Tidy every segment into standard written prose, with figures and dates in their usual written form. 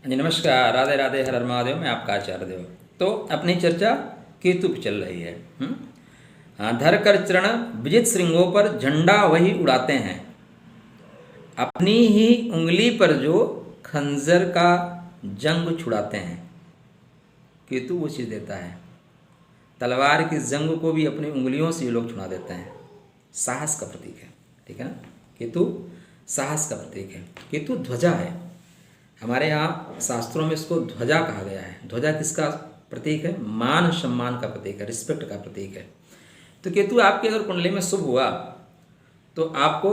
जी नमस्कार, राधे राधे, हर हर महादेव। मैं आपका आचार्य देव। तो अपनी चर्चा केतु पे चल रही है। हाँ, धर कर चरण विजित श्रृंगों पर झंडा वही उड़ाते हैं। अपनी ही उंगली पर जो खंजर का जंग छुड़ाते हैं। केतु वो चीज़ देता है, तलवार की जंग को भी अपनी उंगलियों से ये लोग छुड़ा देते हैं। साहस का प्रतीक है, ठीक है ना। केतु साहस का प्रतीक है। केतु ध्वजा है। हमारे यहाँ शास्त्रों में इसको ध्वजा कहा गया है। ध्वजा किसका प्रतीक है? मान सम्मान का प्रतीक है, रिस्पेक्ट का प्रतीक है। तो केतु आपके अगर कुंडली में शुभ हुआ तो आपको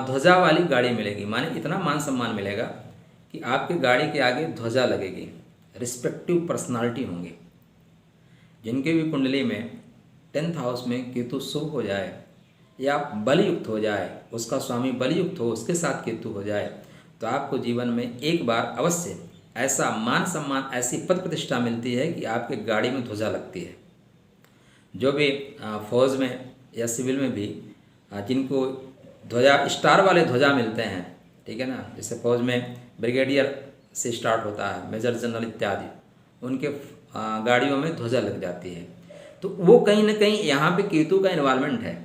ध्वजा वाली गाड़ी मिलेगी, माने इतना मान सम्मान मिलेगा कि आपके गाड़ी के आगे ध्वजा लगेगी। रिस्पेक्टिव पर्सनालिटी होंगे। जिनके भी कुंडली में 10th हाउस में केतु शुभ हो जाए या बलयुक्त हो जाए, उसका स्वामी बलयुक्त हो, उसके साथ केतु हो जाए, तो आपको जीवन में एक बार अवश्य ऐसा मान सम्मान, ऐसी पद प्रतिष्ठा मिलती है कि आपके गाड़ी में ध्वजा लगती है। जो भी फौज में या सिविल में भी जिनको ध्वजा, स्टार वाले ध्वजा मिलते हैं, ठीक है ना, जैसे फौज में ब्रिगेडियर से स्टार्ट होता है, मेजर जनरल इत्यादि, उनके गाड़ियों में ध्वजा लग जाती है। तो वो कहीं ना कहीं यहाँ पे केतु का इन्वॉल्वमेंट है।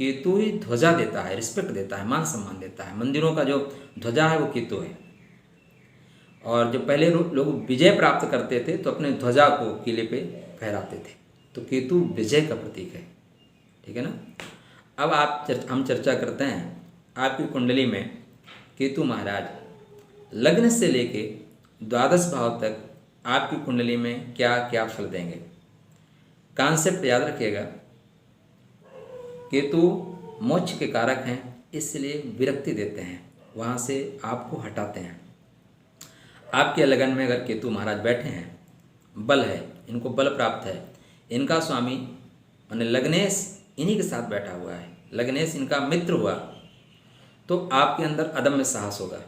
केतु ही ध्वजा देता है, रिस्पेक्ट देता है, मान सम्मान देता है। मंदिरों का जो ध्वजा है वो केतु है। और जब पहले लोग विजय प्राप्त करते थे तो अपने ध्वजा को किले पे फहराते थे। तो केतु विजय का प्रतीक है, ठीक है ना। अब हम चर्चा करते हैं आपकी कुंडली में केतु महाराज लग्न से लेके द्वादश भाव तक आपकी कुंडली में क्या क्या फल देंगे। कॉन्सेप्ट याद रखिएगा, केतु मोक्ष के कारक हैं, इसलिए विरक्ति देते हैं, वहाँ से आपको हटाते हैं। आपके लगन में अगर केतु महाराज बैठे हैं, बल है, इनको बल प्राप्त है, इनका स्वामी माने लग्नेश इन्हीं के साथ बैठा हुआ है, लग्नेश इनका मित्र हुआ, तो आपके अंदर अदम्य साहस होगा।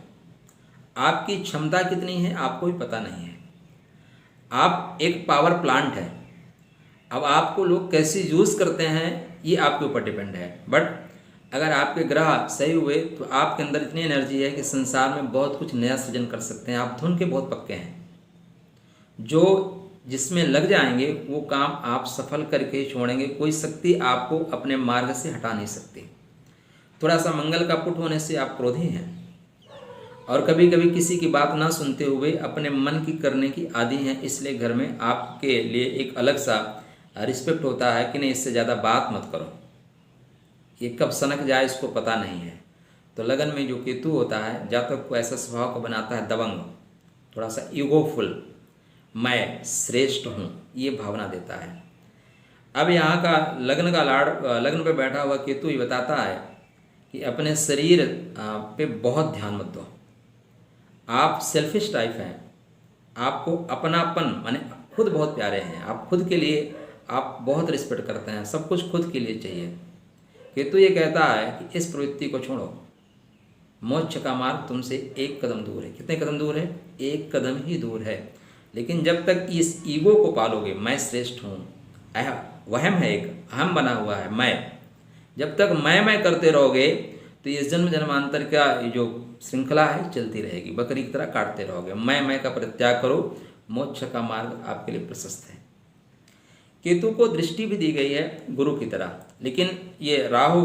आपकी क्षमता कितनी है आपको भी पता नहीं है। आप एक पावर प्लांट है। अब आपको लोग कैसे यूज़ करते हैं ये आपके ऊपर डिपेंड है। बट अगर आपके ग्रह सही हुए तो आपके अंदर इतनी एनर्जी है कि संसार में बहुत कुछ नया सृजन कर सकते हैं। आप धुन के बहुत पक्के हैं। जो जिसमें लग जाएंगे वो काम आप सफल करके ही छोड़ेंगे। कोई शक्ति आपको अपने मार्ग से हटा नहीं सकती। थोड़ा सा मंगल का पुट होने से आप क्रोधी हैं और कभी कभी किसी की बात ना सुनते हुए अपने मन की करने की आदी हैं। इसलिए घर में आपके लिए एक अलग सा रिस्पेक्ट होता है कि नहीं, इससे ज़्यादा बात मत करो, ये कब सनक जाए इसको पता नहीं है। तो लगन में जो केतु होता है, जातक को ऐसा स्वभाव को बनाता है दबंग, थोड़ा सा ईगोफुल, मैं श्रेष्ठ हूँ, ये भावना देता है। अब यहाँ का लग्न का लग्न पे बैठा हुआ केतु ही बताता है कि अपने शरीर पे बहुत ध्यान मत दो। आप सेल्फिश टाइप हैं। आपको अपनापन माने खुद बहुत प्यारे हैं। आप खुद के लिए आप बहुत रिस्पेक्ट करते हैं, सब कुछ खुद के लिए चाहिए। केतु ये कहता है कि इस प्रवृत्ति को छोड़ो, मोक्ष का मार्ग तुमसे एक कदम दूर है। कितने कदम दूर है? एक कदम ही दूर है। लेकिन जब तक इस ईगो को पालोगे, मैं श्रेष्ठ हूँ, वहम है, एक अहम बना हुआ है मैं, जब तक मैं करते रहोगे तो ये जन्म जन्मांतर का ये जो श्रृंखला है चलती रहेगी। बकरी की तरह काटते रहोगे। मैं का परित्याग करो, मोक्ष का मार्ग आपके लिए प्रशस्त है। केतु को दृष्टि भी दी गई है गुरु की तरह, लेकिन ये राहु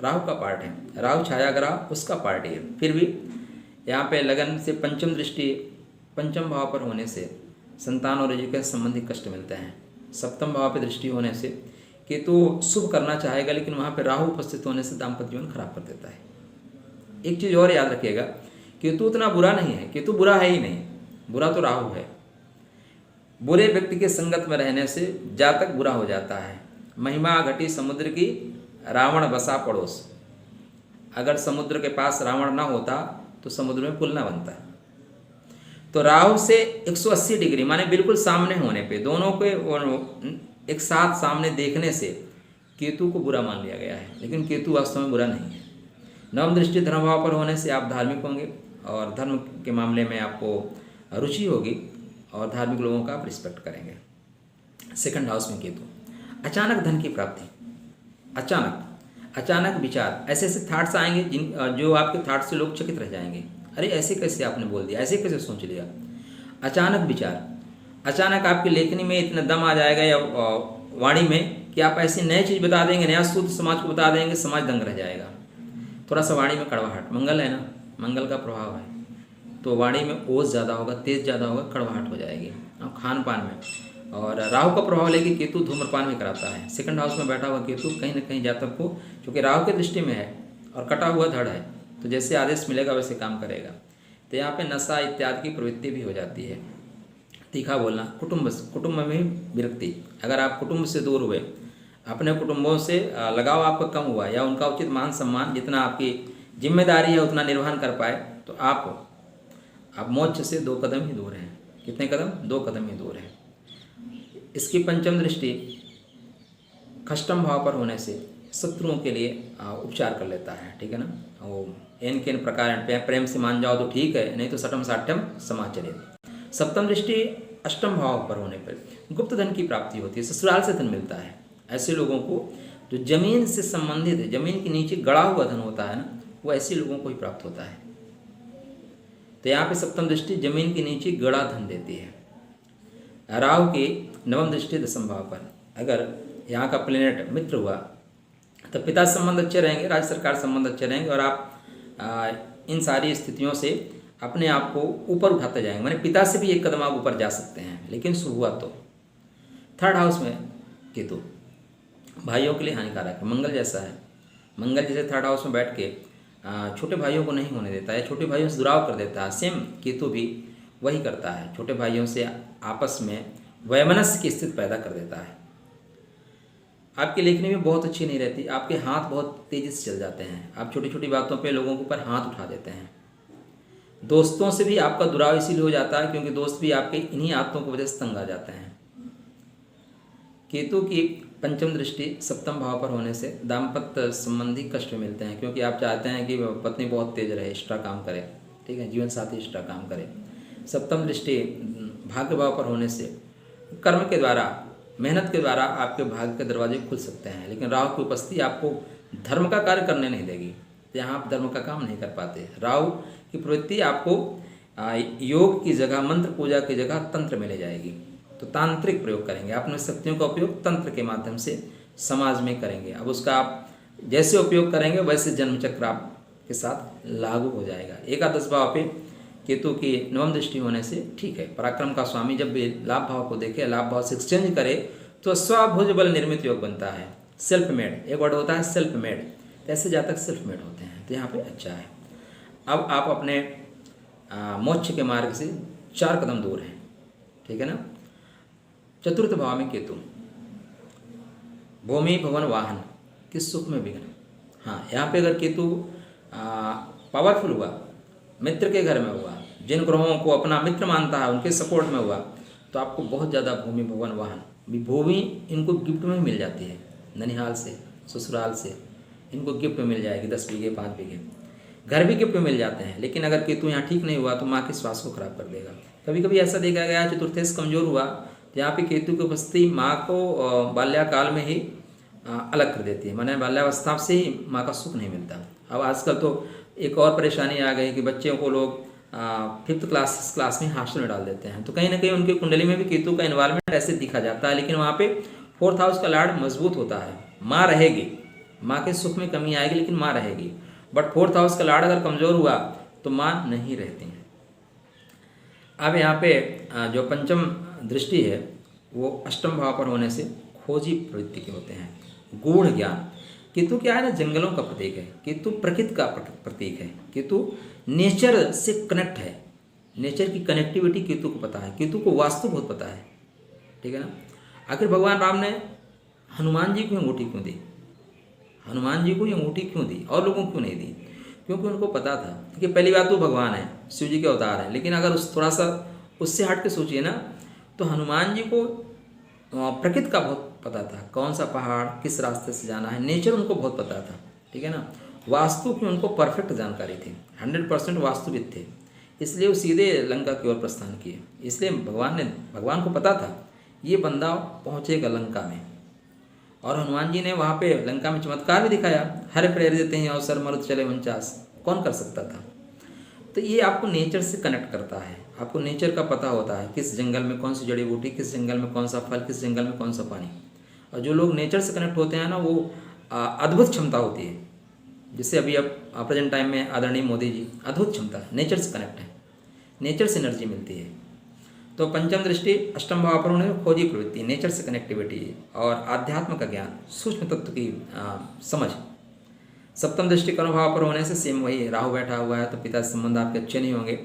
का पार्ट है। राहु छाया ग्रह, उसका पार्ट है। फिर भी यहाँ पे लगन से पंचम दृष्टि पंचम भाव पर होने से संतान और एजुकेशन संबंधी कष्ट मिलते हैं। सप्तम भाव पर दृष्टि होने से केतु शुभ करना चाहेगा, लेकिन वहाँ पे राहु उपस्थित होने से दाम्पत्य जीवन खराब कर देता है। एक चीज़ और याद रखिएगा, केतु उतना बुरा नहीं है। केतु बुरा है ही नहीं, बुरा तो राहु है। बुरे व्यक्ति के संगत में रहने से जातक बुरा हो जाता है। महिमा घटी समुद्र की, रावण बसा पड़ोस। अगर समुद्र के पास रावण ना होता तो समुद्र में पुल ना बनता। तो राहु से 180 डिग्री माने बिल्कुल सामने होने पे, दोनों के एक साथ सामने देखने से केतु को बुरा मान लिया गया है। लेकिन केतु वास्तव में बुरा नहीं है। नवम दृष्टि धर्म भाव पर होने से आप धार्मिक होंगे और धर्म के मामले में आपको रुचि होगी और धार्मिक लोगों का आप रिस्पेक्ट करेंगे। सेकंड हाउस में केतु, अचानक धन की प्राप्ति, अचानक विचार, ऐसे ऐसे थाट्स आएंगे जो आपके थाट्स से लोग चकित रह जाएंगे। अरे ऐसे कैसे आपने बोल दिया, ऐसे कैसे सोच लिया। अचानक विचार, अचानक आपकी लेखनी में इतना दम आ जाएगा या वाणी में कि आप ऐसी नई चीज़ बता देंगे, नया सूत्र समाज को बता देंगे, समाज दंग रह जाएगा। थोड़ा सा वाणी में कड़वाहट, मंगल है ना, मंगल का प्रभाव है, तो वाणी में ओज ज़्यादा होगा, तेज ज़्यादा होगा, कड़वाहट हो जाएगी। और खान पान में, और राहु का प्रभाव लेके केतु धूम्रपान में कराता है। सेकंड हाउस में बैठा हुआ केतु कहीं ना कहीं जातक को, क्योंकि राहु की दृष्टि में है और कटा हुआ धड़ है, तो जैसे आदेश मिलेगा वैसे काम करेगा। तो यहाँ पे नशा इत्यादि की प्रवृत्ति भी हो जाती है। तीखा बोलना, कुटुंब में भी विरक्ति, अगर आप कुटुंब से दूर हुए, अपने कुटुंबों से लगाव आपका कम हुआ, या उनका उचित मान सम्मान, जितना आपकी जिम्मेदारी है उतना निर्वहन कर पाए, तो आप मोक्ष से 2 कदम ही दूर हैं। कितने कदम? 2 कदम ही दूर हैं। इसकी पंचम दृष्टि खष्टम भाव पर होने से शत्रुओं के लिए उपचार कर लेता है, ठीक है ना। वो एन केन प्रकार प्रेम से मान जाओ तो ठीक है, नहीं तो सठम साठ्यम समाचरे। सप्तम दृष्टि अष्टम भाव पर होने पर गुप्त धन की प्राप्ति होती है, ससुराल से धन मिलता है। ऐसे लोगों को जो जमीन से संबंधित है, जमीन के नीचे गड़ा हुआ धन होता है ना, वो ऐसे लोगों को ही प्राप्त होता है। तो यहाँ पे सप्तम दृष्टि जमीन के नीचे गड़ा धन देती है। राहु की नवम दृष्टि दशम भाव पर, अगर यहाँ का प्लेनेट मित्र हुआ तो पिता संबंध अच्छे रहेंगे, राज्य सरकार संबंध अच्छे रहेंगे, और आप इन सारी स्थितियों से अपने आप को ऊपर उठाते जाएंगे। माने पिता से भी एक कदम आप ऊपर जा सकते हैं, लेकिन शुभ हुआ तो। थर्ड हाउस में केतु भाइयों के लिए हानिकारक है, मंगल जैसा है। मंगल जैसे थर्ड हाउस में बैठ के छोटे भाइयों को नहीं होने देता है, छोटे भाइयों से दुराव कर देता है। सेम केतु भी वही करता है, छोटे भाइयों से आपस में वैमनस्य की स्थिति पैदा कर देता है। आपकी लेखनी में बहुत अच्छी नहीं रहती, आपके हाथ बहुत तेज़ी से चल जाते हैं, आप छोटी छोटी बातों पे लोगों के ऊपर हाथ उठा देते हैं। दोस्तों से भी आपका दुराव इसीलिए हो जाता है क्योंकि दोस्त भी आपके इन्हीं आदतों की वजह से तंग आ जाते हैं। केतु की पंचम दृष्टि सप्तम भाव पर होने से दाम्पत्य संबंधी कष्ट मिलते हैं, क्योंकि आप चाहते हैं कि पत्नी बहुत तेज रहे, एक्स्ट्रा काम करे, ठीक है, जीवन साथी एक्स्ट्रा काम करे। सप्तम दृष्टि भाग्य भाव पर होने से कर्म के द्वारा, मेहनत के द्वारा आपके भाग्य के दरवाजे खुल सकते हैं, लेकिन राहु की उपस्थिति आपको धर्म का कार्य करने नहीं देगी, यहाँ आप धर्म का काम नहीं कर पाते। राहु की प्रवृत्ति आपको योग की जगह, मंत्र पूजा की जगह तंत्र में ले जाएगी। तो तांत्रिक प्रयोग करेंगे, अपने शक्तियों का उपयोग तंत्र के माध्यम से समाज में करेंगे। अब उसका आप जैसे उपयोग करेंगे वैसे जन्मचक्र आपके साथ लागू हो जाएगा। एकादश भाव पे केतु की नवम दृष्टि होने से ठीक है, पराक्रम का स्वामी जब भी लाभ भाव को देखे, लाभ भाव से एक्सचेंज करे, तो स्वभुज बल निर्मित योग बनता है। सेल्फ मेड एक वर्ड होता है, सेल्फ मेड, ऐसे जातक सेल्फ मेड होते हैं, तो यहाँ पे अच्छा है। अब आप अपने मोक्ष के मार्ग से 4 कदम दूर हैं, ठीक है ना। चतुर्थ भाव में केतु, भूमि भवन वाहन के सुख में विघ्न। हाँ, यहाँ पे अगर केतु पावरफुल हुआ, मित्र के घर में हुआ, जिन ग्रहों को अपना मित्र मानता है उनके सपोर्ट में हुआ, तो आपको बहुत ज़्यादा भूमि भवन वाहन, भूमि इनको गिफ्ट में मिल जाती है, ननिहाल से, ससुराल से इनको गिफ्ट में मिल जाएगी, 10 बीघे 5 बीघे, घर भी गिफ्ट में मिल जाते हैं। लेकिन अगर केतु यहाँ ठीक नहीं हुआ तो माँ के स्वास्थ्य को खराब कर देगा। कभी कभी ऐसा देखा गया चतुर्थेश कमजोर हुआ, जहाँ पे केतु की उपस्थिति माँ को बाल्याकाल में ही अलग कर देती है, माने बाल्यावस्था से ही माँ का सुख नहीं मिलता। अब आजकल तो एक और परेशानी आ गई कि बच्चों को लोग 5th क्लास में हॉस्टल में डाल देते हैं, तो कहीं ना कहीं उनकी कुंडली में भी केतु का इन्वायरमेंट ऐसे दिखा जाता है। लेकिन वहाँ पे 4th हाउस का लाड मजबूत होता है, माँ रहेगी, माँ के सुख में कमी आएगी लेकिन माँ रहेगी। बट 4th हाउस का लाड अगर कमज़ोर हुआ तो माँ नहीं रहती हैं। अब यहाँ पे जो पंचम दृष्टि है वो अष्टम भाव पर होने से खोजी प्रवृत्ति के होते हैं, गूढ़ ज्ञान। केतु क्या है ना, जंगलों का प्रतीक है, केतु प्रकृति का प्रतीक है, केतु नेचर से कनेक्ट है, नेचर की कनेक्टिविटी केतु को पता है, केतु को वास्तु बहुत पता है, ठीक है ना। आखिर भगवान राम ने हनुमान जी को अंगूठी क्यों दी, हनुमान जी को ये अंगूठी क्यों दी और लोगों को क्यों नहीं दी? क्योंकि उनको पता था कि पहली बात तो भगवान है, शिव जी के अवतार हैं, लेकिन अगर उस थोड़ा सा उससे हट के सोचिए ना, तो हनुमान जी को प्रकृति का बहुत पता था, कौन सा पहाड़ किस रास्ते से जाना है, नेचर उनको बहुत पता था, ठीक है ना। वास्तु की उनको परफेक्ट जानकारी थी, 100% वास्तुविद थे, इसलिए वो सीधे लंका की ओर प्रस्थान किए। इसलिए भगवान को पता था ये बंदा पहुँचेगा लंका में, और हनुमान जी ने वहाँ पे लंका में चमत्कार भी दिखाया, हरे प्रेर देते हैं अवसर मरुत चले 49, कौन कर सकता था। तो ये आपको नेचर से कनेक्ट करता है, आपको नेचर का पता होता है किस जंगल में कौन सी जड़ी बूटी, किस जंगल में कौन सा फल, किस जंगल में कौन सा पानी। और जो लोग नेचर से कनेक्ट होते हैं ना, वो अद्भुत क्षमता होती है। जैसे अभी अब प्रेजेंट टाइम में आदरणीय मोदी जी, अद्भुत क्षमता, नेचर से कनेक्ट है, नेचर से एनर्जी मिलती है। तो पंचम दृष्टि अष्टम भाव पर होने में खोजी प्रवृत्ति, नेचर से कनेक्टिविटी और आध्यात्म का ज्ञान, सूक्ष्म तत्व की समझ। सप्तम दृष्टि कर्म भाव पर होने से सेम वही, राहु बैठा हुआ है तो पिता से संबंध आपके अच्छे नहीं होंगे,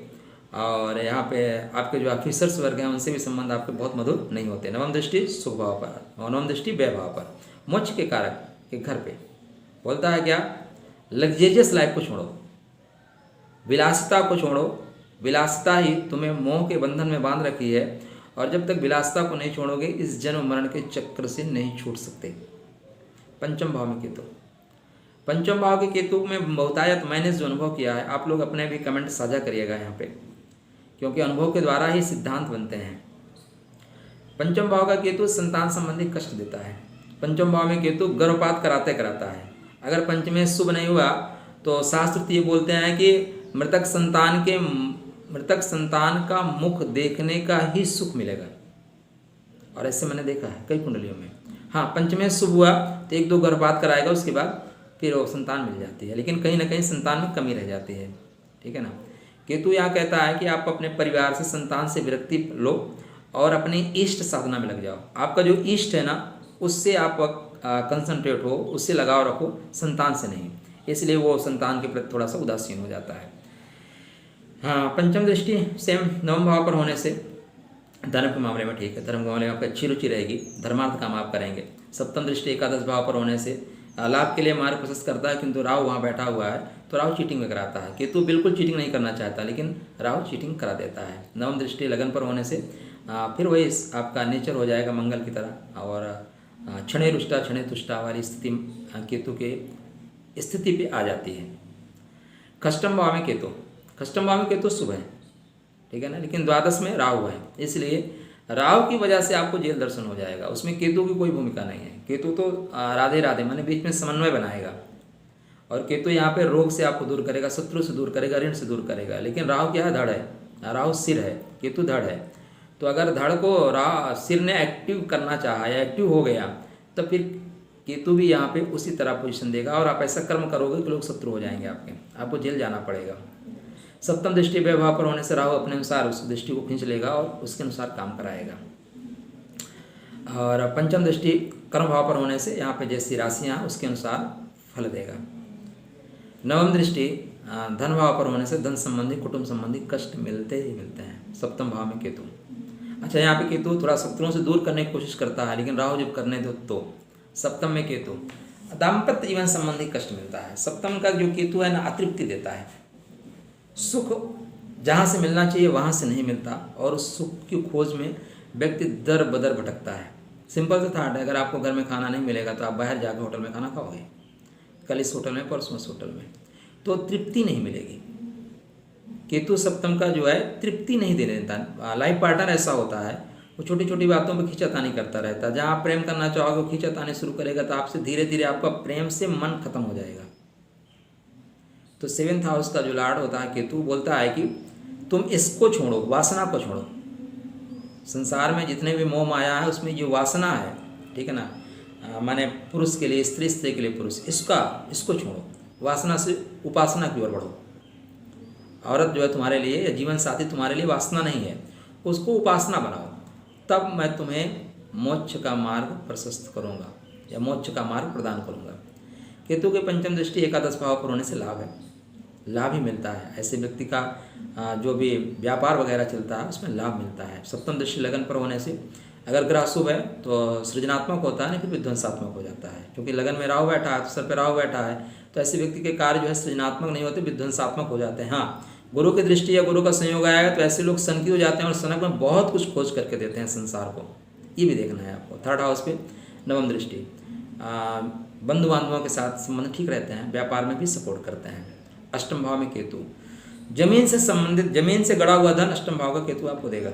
और यहाँ पे आपके जो ऑफिसर्स वर्ग हैं उनसे भी संबंध आपके बहुत मधुर नहीं होते। नवम दृष्टि सुख भाव पर और नवम दृष्टि व्यय भाव पर, मोक्ष के कारक के घर पे बोलता है क्या, लग्जेरियस लाइफ को छोड़ो, विलासिता को छोड़ो, विलासिता ही तुम्हें मोह के बंधन में बांध रखी है, और जब तक विलासिता को नहीं छोड़ोगे इस जन्म मरण के चक्र से नहीं छूट सकते। पंचम भाव में केतु, पंचम भाव के केतु में बहुतायत मैंने जो अनुभव किया है, आप लोग अपने भी कमेंट साझा करिएगा यहाँ पे, क्योंकि अनुभव के द्वारा ही सिद्धांत बनते हैं। पंचम भाव का केतु संतान संबंधी कष्ट देता है। पंचम भाव में केतु गर्भपात कराता है। अगर पंचमें शुभ नहीं हुआ तो शास्त्र ये बोलते हैं कि मृतक संतान का मुख देखने का ही सुख मिलेगा, और ऐसे मैंने देखा है कई कुंडलियों में। हाँ, पंचमें शुभ हुआ तो 1-2 गर्भपात कराएगा, उसके बाद फिर वो संतान मिल जाती है, लेकिन कहीं ना कहीं संतान में कमी रह जाती है। ठीक है ना। केतु यहाँ कहता है कि आप अपने परिवार से, संतान से विरक्ति लो और अपनी इष्ट साधना में लग जाओ। आपका जो इष्ट है ना, उससे आप कंसंट्रेट हो, उससे लगाव रखो, संतान से नहीं। इसलिए वो संतान के प्रति थोड़ा सा उदासीन हो जाता है। हाँ, पंचम दृष्टि सेम नवम भाव पर होने से धर्म के मामले में ठीक है, धर्म के मामले में आपकी अच्छी रुचि रहेगी, धर्मार्थ काम आप करेंगे। सप्तम दृष्टि एकादश भाव पर होने से लाभ के लिए मार्ग प्रशस्त करता है, किंतु राहु वहाँ बैठा हुआ है तो राहु चीटिंग में कराता है। केतु बिल्कुल चीटिंग नहीं करना चाहता, लेकिन राहु चीटिंग करा देता है। नवम दृष्टि लगन पर होने से फिर वही आपका नेचर हो जाएगा मंगल की तरह, और क्षणे रुष्टा क्षणे तुष्टा वाली स्थिति केतु के स्थिति पे आ जाती है। खष्टम भाव में केतु, खष्टम भाव में केतु शुभ है, ठीक है ना, लेकिन द्वादश में राहु है, इसलिए राहु की वजह से आपको जेल दर्शन हो जाएगा। उसमें केतु की कोई भूमिका नहीं है। केतु तो राधे राधे माने बीच में समन्वय बनाएगा, और केतु यहाँ पे रोग से आपको दूर करेगा, शत्रु से दूर करेगा, ऋण से दूर करेगा। लेकिन राहु क्या है, धड़ है, राहु सिर है, केतु धड़ है। तो अगर धड़ को सिर ने एक्टिव करना चाहा या एक्टिव हो गया तो फिर केतु भी यहाँ पे उसी तरह पोजीशन देगा, और आप ऐसा कर्म करोगे कि लोग शत्रु हो जाएंगे आपके, आपको जेल जाना पड़ेगा। सप्तम दृष्टि व्यवहार पर होने से राहु अपने अनुसार उस दृष्टि को खींच लेगा और उसके अनुसार काम कराएगा। और पंचम दृष्टि कर्म भाव पर होने से यहाँ पे जैसी राशियाँ उसके अनुसार फल देगा। नवम दृष्टि धन भाव पर होने से धन संबंधी, कुटुंब संबंधी कष्ट मिलते ही मिलते हैं। सप्तम भाव में केतु, अच्छा यहाँ पे केतु थोड़ा शत्रुओं से दूर करने की कोशिश करता है, लेकिन राहु जब करने दो तो। सप्तम में केतु दाम्पत्य जीवन संबंधी कष्ट मिलता है। सप्तम का जो केतु है ना, अतृप्ति देता है, सुख जहाँ से मिलना चाहिए वहाँ से नहीं मिलता, और उस सुख की खोज में व्यक्ति दर बदर भटकता है। सिंपल सा थाट है, अगर आपको घर में खाना नहीं मिलेगा तो आप बाहर जाकर होटल में खाना खाओगे, कल इस होटल में, परसों इस होटल में, तो तृप्ति नहीं मिलेगी। केतु सप्तम का जो है तृप्ति नहीं देने देता। लाइफ पार्टनर ऐसा होता है, वो छोटी छोटी बातों पर खींचातानी करता रहता है। जहाँ आप प्रेम करना चाहोगे वो खींचातानी शुरू करेगा, तो आपसे धीरे धीरे आपका प्रेम से मन खत्म हो जाएगा। तो 7th हाउस का जो लॉर्ड होता है केतु, बोलता है कि तुम इसको छोड़ो, वासना को छोड़ो। संसार में जितने भी मोह माया है उसमें जो वासना है, ठीक है ना, माने पुरुष के लिए स्त्री, स्त्री के लिए पुरुष, इसको छोड़ो, वासना से उपासना की ओर बढ़ो। औरत जो है तुम्हारे लिए या जीवन साथी तुम्हारे लिए वासना नहीं है, उसको उपासना बनाओ, तब मैं तुम्हें मोक्ष का मार्ग प्रशस्त करूँगा या मोक्ष का मार्ग प्रदान करूँगा। केतु के पंचम दृष्टि एकादश भाव पर होने से लाभ है, लाभ ही मिलता है। ऐसे व्यक्ति का जो भी व्यापार वगैरह चलता है उसमें लाभ मिलता है। सप्तम दृष्टि लगन पर होने से अगर ग्रह शुभ है तो सृजनात्मक होता है, नहीं फिर विध्वंसात्मक हो जाता है। क्योंकि लगन में राहु बैठा है तो सर पर राहु बैठा है, तो ऐसे व्यक्ति के कार्य जो है सृजनात्मक नहीं होते, विध्वंसात्मक हो जाते हैं। हाँ, गुरु की दृष्टि या गुरु का संयोग आएगा तो ऐसे लोग सनकी हो जाते हैं और सनक में बहुत कुछ खोज करके देते हैं संसार को, ये भी देखना है आपको। 3rd हाउस पे नवम दृष्टि, बंधु बांधवों के साथ संबंध ठीक रहते हैं, व्यापार में भी सपोर्ट करते हैं। अष्टम भाव में केतु, जमीन से संबंधित, जमीन से गड़ा हुआ धन अष्टम भाव का केतु आपको देगा।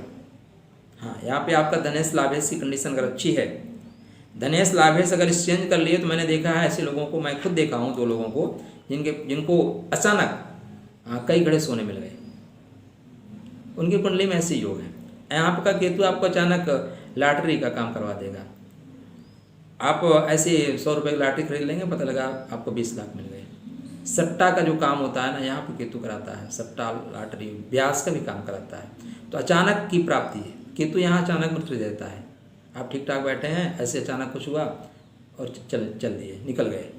हाँ, यहाँ पे आपका धनेश लाभेश की कंडीशन अगर अच्छी है, धनेश लाभेश अगर एक्सचेंज कर लिए, तो मैंने देखा है ऐसे लोगों को, मैं खुद देखा हूँ 2 लोगों को जिनको अचानक कई घड़े सोने मिल गए, उनकी कुंडली में ऐसे योग हैं। यहाँ का केतु आपको अचानक लॉटरी का काम करवा देगा। आप ऐसे 100 रुपये की लॉटरी खरीद लेंगे, पता लगा आपको 20 लाख मिल गए। सट्टा का जो काम होता है ना, यहाँ पे केतु कराता है। सट्टा, लॉटरी, ब्याज का भी काम कराता है। तो अचानक की प्राप्ति है। केतु यहाँ अचानक मृत्यु देता है। आप ठीक ठाक बैठे हैं, ऐसे अचानक कुछ हुआ और चल दिए, निकल गए।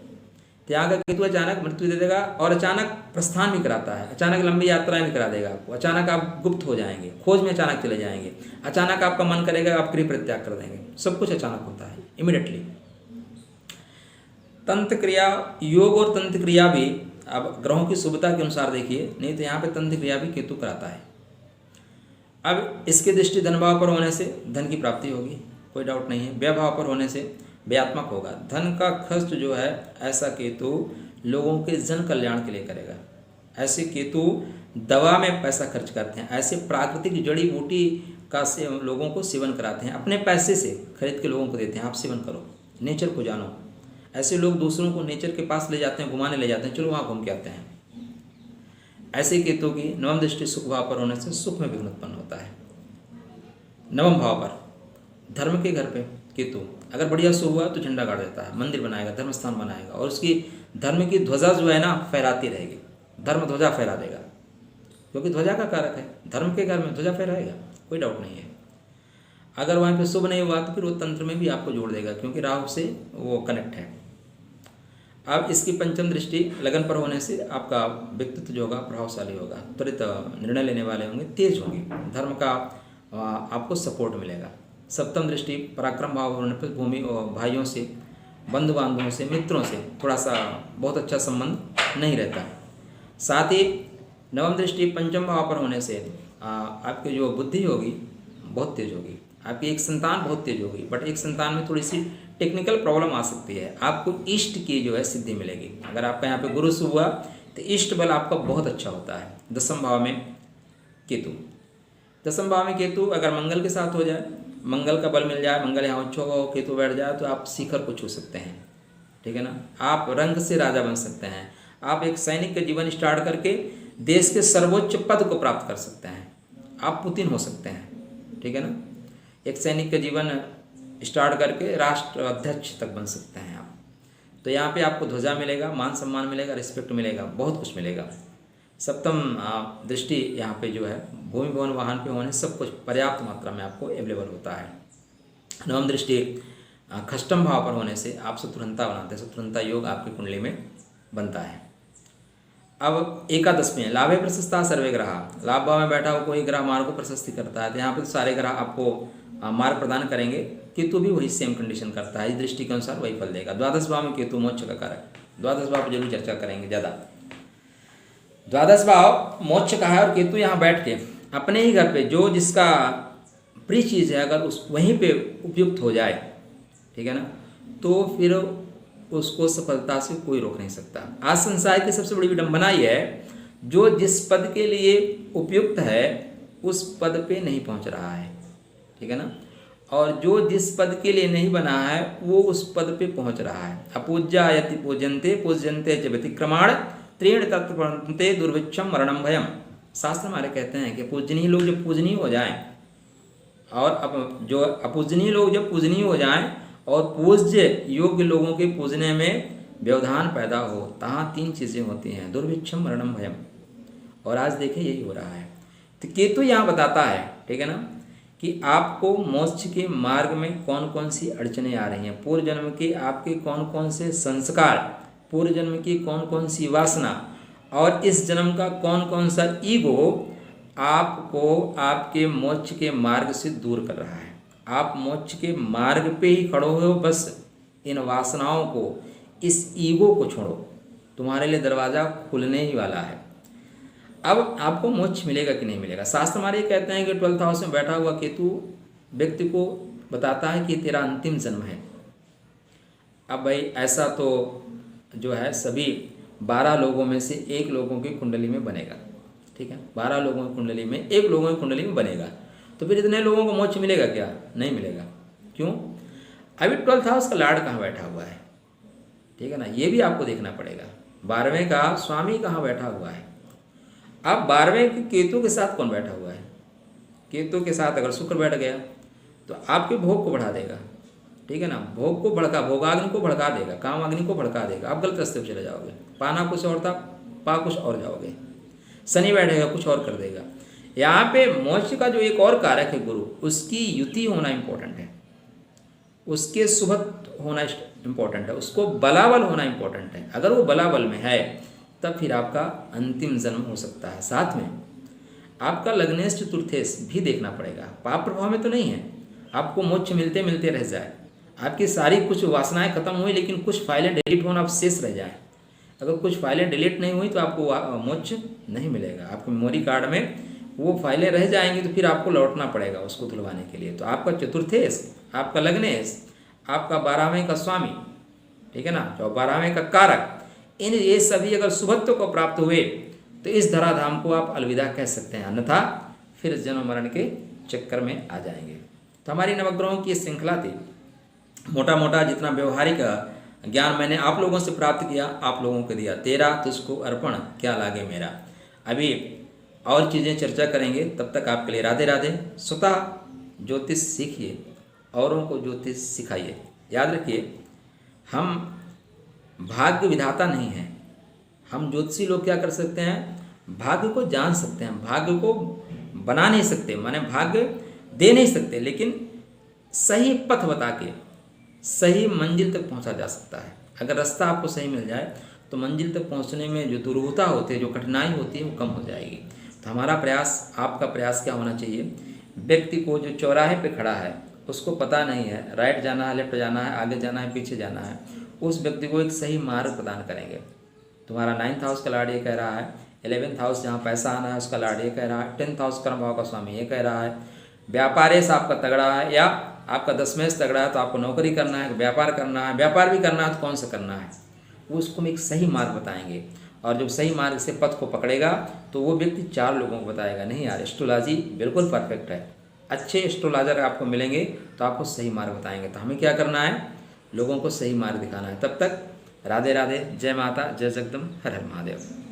तो यहाँ का केतु अचानक मृत्यु दे देगा और अचानक प्रस्थान भी कराता है। अचानक लंबी यात्राएं भी करा देगा आपको। अचानक आप गुप्त हो जाएंगे, खोज में अचानक चले जाएंगे। अचानक आपका मन करेगा, आप गृह परित्याग कर देंगे। सब कुछ अचानक होता है, इमिडिएटली। तंत्र क्रिया, योग और तंत्र क्रिया भी अब ग्रहों की शुभता के अनुसार देखिए, नहीं तो यहाँ पे तंत्र क्रिया भी केतु कराता है। अब इसकी दृष्टि धन भाव पर होने से धन की प्राप्ति होगी, कोई डाउट नहीं है। व्यय भाव पर होने से व्ययात्मक होगा। धन का खर्च जो है, ऐसा केतु लोगों के जन कल्याण के लिए करेगा। ऐसे केतु दवा में पैसा खर्च करते हैं। ऐसे प्राकृतिक जड़ी बूटी का से लोगों को सेवन कराते हैं, अपने पैसे से खरीद के लोगों को देते हैं, आप सेवन करो, नेचर को जानो। ऐसे लोग दूसरों को नेचर के पास ले जाते हैं, घुमाने ले जाते हैं, चलो वहाँ घूम के आते हैं। ऐसे केतु की नवम दृष्टि सुख भाव पर होने से सुख में विघ्न उत्पन्न होता है। नवम भाव पर धर्म के घर पे केतु अगर बढ़िया सो हुआ तो झंडा गाड़ देता है, मंदिर बनाएगा, धर्म स्थान बनाएगा और उसकी धर्म की ध्वजा जो है ना फहराती रहेगी। धर्म ध्वजा फहरा देगा, क्योंकि ध्वजा का कारक है। धर्म के घर में ध्वजा फहराएगा, कोई डाउट नहीं है। अगर वहाँ पे शुभ नहीं हुआ तो फिर वो तंत्र में भी आपको जोड़ देगा, क्योंकि राहु से वो कनेक्ट है। अब इसकी पंचम दृष्टि लगन पर होने से आपका व्यक्तित्व जो होगा प्रभावशाली होगा, त्वरित निर्णय लेने वाले होंगे, तेज होंगे, धर्म का आपको सपोर्ट मिलेगा। सप्तम दृष्टि पराक्रम भाव होने पर भूमि और भाइयों से, बंधु बांधवों से, मित्रों से थोड़ा सा बहुत अच्छा संबंध नहीं रहता। साथ ही नवम दृष्टि पंचम भाव पर होने से आपकी जो बुद्धि होगी बहुत तेज होगी। आपकी एक संतान बहुत तेज होगी, बट एक संतान में थोड़ी सी टेक्निकल प्रॉब्लम आ सकती है। आपको इष्ट की जो है सिद्धि मिलेगी। अगर आपका यहाँ पे गुरु से हुआ तो इष्ट बल आपका बहुत अच्छा होता है। दसम भाव में केतु, दसम भाव में केतु अगर मंगल के साथ हो जाए, मंगल का बल मिल जाए, मंगल यहाँ उच्च हो, केतु बैठ जाए, तो आप शिखर को छू सकते हैं। ठीक है ना, आप रंग से राजा बन सकते हैं। आप एक सैनिक का जीवन स्टार्ट करके देश के सर्वोच्च पद को प्राप्त कर सकते हैं। आप पुतिन हो सकते हैं। ठीक है ना, एक सैनिक का जीवन स्टार्ट करके राष्ट्र अध्यक्ष तक बन सकते हैं आप। तो यहाँ पे आपको ध्वजा मिलेगा, मान सम्मान मिलेगा, रिस्पेक्ट मिलेगा, बहुत कुछ मिलेगा। सप्तम दृष्टि यहाँ पे जो है भूमि भवन वाहन पे होने सब कुछ पर्याप्त मात्रा में आपको अवेलेबल होता है। नवम दृष्टि खष्टम भाव पर होने से आप शत्रुघ्नता बनाते हैं, शत्रुघ्नता योग आपकी कुंडली में बनता है। अब एकादश में लाभे प्रशस्ता सर्वे ग्रह, लाभ भाव में बैठा हुआ कोई ग्रह मार्ग को प्रशस्ति करता है। तो यहाँ पे तो सारे ग्रह आपको मार्ग प्रदान करेंगे। केतु भी वही सेम कंडीशन करता है, इस दृष्टि के अनुसार वही फल देगा। द्वादश भाव में केतु मोक्ष का कारक, द्वादश भाव पर जरूर चर्चा करेंगे ज़्यादा। द्वादश भाव मोक्ष का है और केतु यहाँ बैठ के अपने ही घर पे जो जिसका प्रिय चीज़ है अगर उस वहीं पे उपयुक्त हो जाए, ठीक है ना, तो फिर उसको सफलता से कोई रोक नहीं सकता। आज संसार की सबसे बड़ी विडंबना यह है, जो जिस पद के लिए उपयुक्त है उस पद पे नहीं पहुंच रहा है। ठीक है ना, और जो जिस पद के लिए नहीं बना है वो उस पद पे पहुंच रहा है। अपूज्या यति पूज्यन्ते पूज्यन्ते च व्यतिक्रमाण त्रीण तत्प्रते दुर्भिक्षम मरणम भयम। शास्त्र हमारे कहते हैं कि पूजनीय लोग जब पूजनीय हो जाएं और अब जो अपूजनीय लोग जब पूजनीय हो जाएं और पूज्य योग्य लोगों के पूजने में व्यवधान पैदा हो, तहाँ तीन चीज़ें होती हैं, दुर्भिक्षम मरणम भयम। और आज देखिए यही हो रहा है। तो केतु यहाँ बताता है, ठीक है ना, कि आपको मोक्ष के मार्ग में कौन कौन सी अड़चने आ रही हैं, पूर्व जन्म के आपके कौन कौन से संस्कार, पूर्व जन्म की कौन कौन सी वासना और इस जन्म का कौन कौन सा ईगो आपको आपके मोक्ष के मार्ग से दूर कर रहा है। आप मोक्ष के मार्ग पे ही खड़ो हो, बस इन वासनाओं को, इस ईगो को छोड़ो, तुम्हारे लिए दरवाज़ा खुलने ही वाला है। अब आपको मोक्ष मिलेगा कि नहीं मिलेगा। शास्त्र हमारे कहते हैं कि 12th हाउस में बैठा हुआ केतु व्यक्ति को बताता है कि तेरा अंतिम जन्म है। अब भाई ऐसा तो जो है सभी 12 लोगों में से एक लोगों की कुंडली में बनेगा। ठीक है, 12 लोगों की कुंडली में एक लोगों की कुंडली में बनेगा। तो फिर इतने लोगों को मोक्ष मिलेगा क्या? नहीं मिलेगा। क्यों? अभी 12th हाउस का लॉर्ड कहाँ बैठा हुआ है, ठीक है ना, ये भी आपको देखना पड़ेगा। 12वें का स्वामी कहाँ बैठा हुआ है। अब 12वें के केतु के साथ कौन बैठा हुआ है? केतु के साथ अगर शुक्र बैठ गया तो आपके भोग को बढ़ा देगा, ठीक है ना, भोग को भोगाग्नि को भड़का देगा, कामाग्नि को भड़का देगा, आप गलत रास्ते पर चले जाओगे, पाना कुछ और था, पा कुछ और जाओगे। शनि बैठेगा कुछ और कर देगा। यहाँ पे मोक्ष का जो एक और कारक है गुरु, उसकी युति होना इम्पोर्टेंट है, उसके शुभत्व होना इम्पोर्टेंट है, उसको बलाबल होना इम्पोर्टेंट है। अगर वो बलाबल में है तब फिर आपका अंतिम जन्म हो सकता है। साथ में आपका लग्नेश चतुर्थेश भी देखना पड़ेगा। पाप प्रभाव में तो नहीं है, आपको मोक्ष मिलते मिलते रह जाए, आपकी सारी कुछ वासनाएं खत्म हुई लेकिन कुछ फाइलें डिलीट होना शेष रह जाए। अगर कुछ फाइलें डिलीट नहीं हुई तो आपको मोक्ष नहीं मिलेगा, आपको मेमोरी कार्ड में वो फाइलें रह जाएंगी, तो फिर आपको लौटना पड़ेगा उसको धुलवाने के लिए। तो आपका चतुर्थेश, आपका लग्नेश, आपका 12वें का स्वामी, ठीक है ना, जो 12वें का कारक, इन ये सभी अगर शुभत्व को प्राप्त हुए तो इस धराधाम को आप अलविदा कह सकते हैं, अन्यथा फिर जन्म मरण के चक्कर में आ जाएंगे। तो हमारी नवग्रहों की श्रृंखला थी, मोटा मोटा जितना व्यवहारिक ज्ञान मैंने आप लोगों से प्राप्त किया आप लोगों को दिया। तेरा तुझको अर्पण क्या लागे मेरा। अभी और चीज़ें चर्चा करेंगे, तब तक आपके लिए राधे राधे। स्वतः ज्योतिष सीखिए, औरों को ज्योतिष सिखाइए। याद रखिए, हम भाग्य विधाता नहीं हैं। हम ज्योतिषी लोग क्या कर सकते हैं, भाग्य को जान सकते हैं, भाग्य को बना नहीं सकते, माने भाग्य दे नहीं सकते, लेकिन सही पथ बता के सही मंजिल तक पहुंचा जा सकता है। अगर रास्ता आपको सही मिल जाए तो मंजिल तक पहुंचने में जो दुर्गुता होती है, जो कठिनाई होती है, वो कम हो जाएगी। तो हमारा प्रयास, आपका प्रयास क्या होना चाहिए, व्यक्ति को जो चौराहे पे खड़ा है उसको पता नहीं है राइट जाना है, लेफ्ट जाना है, आगे जाना है, पीछे जाना है, उस व्यक्ति को एक सही मार्ग प्रदान करेंगे। तुम्हारा 9th हाउस का लॉर्ड ये कह रहा है, 11th हाउस जहाँ पैसा आना है उसका लॉर्ड ये कह रहा है, 10th हाउस कर्म भाव का स्वामी ये कह रहा है, व्यापारेश आपका तगड़ा है या आपका 10वें तगड़ा है तो आपको नौकरी करना है, व्यापार करना है, व्यापार भी करना है तो कौन सा करना है, वो उसको हम एक सही मार्ग बताएंगे। और जब सही मार्ग से पथ को पकड़ेगा तो वो व्यक्ति 4 लोगों को बताएगा, नहीं यार एस्ट्रोलॉजी बिल्कुल परफेक्ट है। अच्छे एस्ट्रोलॉजर आपको मिलेंगे तो आपको सही मार्ग बताएंगे। तो हमें क्या करना है, लोगों को सही मार्ग दिखाना है। तब तक राधे राधे, जय माता, जय जगदम्ब, हर हर महादेव।